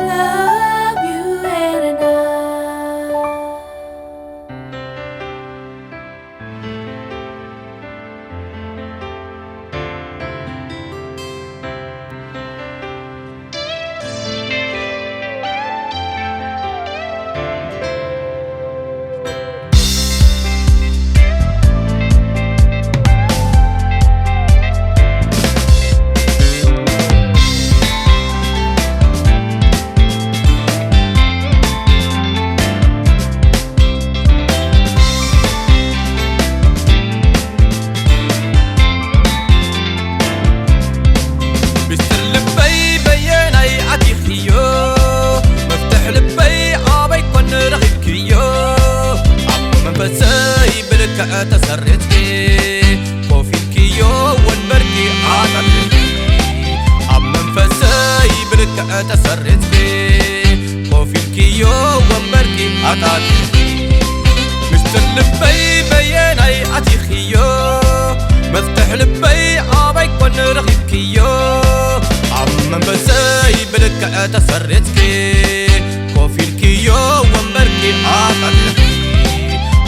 love you and I. تسرتكي كوفيكيو ونبركي عطتكي عم منفسي بلك تسرتكي كوفيكيو ونبركي عطتكي مشتر لبي بياني عتيخيو مفتح لبي عبيك ونرغبكيو عم منفسي بلك تسرتكي كوفيكيو ونبركي عطتكي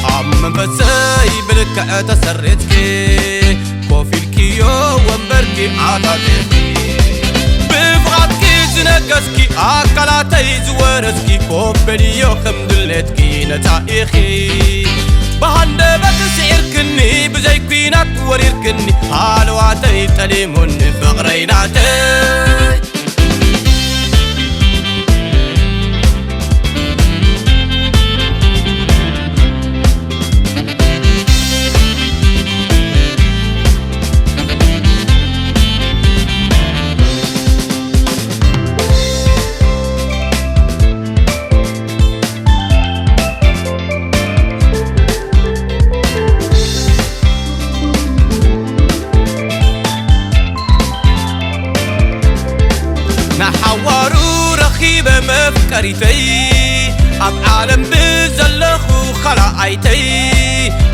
عم منفسي بلك تسرتكي كوفيلكيو ومبركي عطاتكي بفغاتكي زنقسكي عقلاتي زورسكي كوبليو خمدلتكي نتائخي بهندبك سعيركني بزي كوينات وريركني حالواتي تليمون فغريناتي نحوارو رخيبة مفكريتي عب عالم بزلخو خلعيتي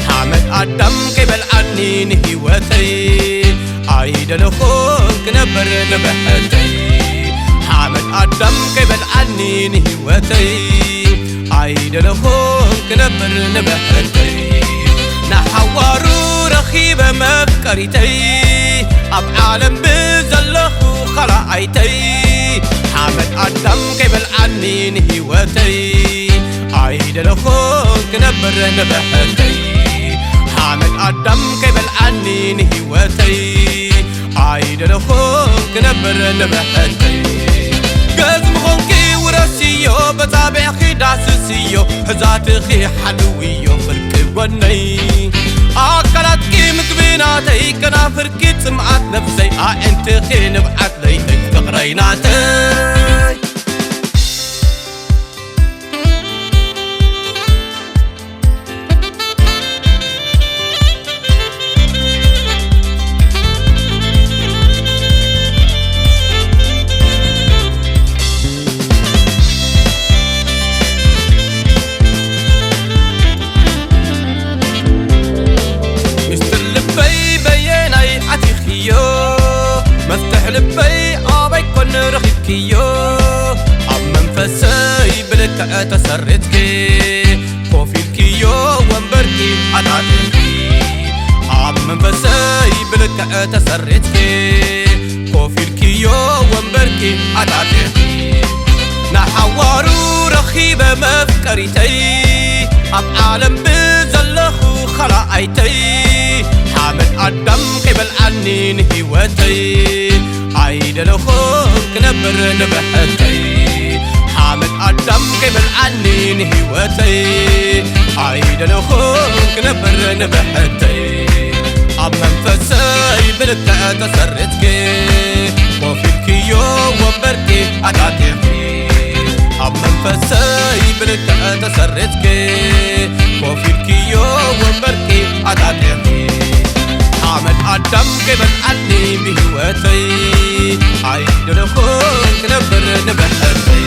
حامد عدم كبل عني نهيوتي عيد لخوك نبر نبحتي حامد عدم كبل عني نهيوتي عيد لخوك نبر نبحتي نحوارو رخيبة مفكريتي عب عالم بزلخو خلعيتي حامد عدم كبل عني نهيوتي عيد لخوك نبر نبحتي حامد عدم كبل عني نهيوتي عيد لخوك نبر نبحتي قزم خونكي ورسيو بتابع خي داسسيو حزاتخي حلويو فرك وني عقلاتكي مكبيناتي كنافركي تسمعات نفسي انت خي نبعت ليتك فقريناتي مفتح لبي عبيك ونرغبكيو عم منفسي بلك تسرتكي كوفيلكيو ومبركي عطاتكي عم منفسي بلك تسرتكي كوفيلكيو ومبركي عطاتكي نحوارو رخيبة مفكريتي عب عالم بزلخو خلعيتي حامد عدم كبل عني نهيوتي عيد لخوك نبر نبحتي حامد عدم كبل عني نهيوتي عيد لخوك نبر نبحتي عم منفسي بلك تسرتكي وفيلكيو ومبركي عطاتكي عم منفسي بلك تسرتكي وفيلكيو ومبركي عطاتكي حامد عدم كبل عني بهوتي عيد لخوك نبر نبحتي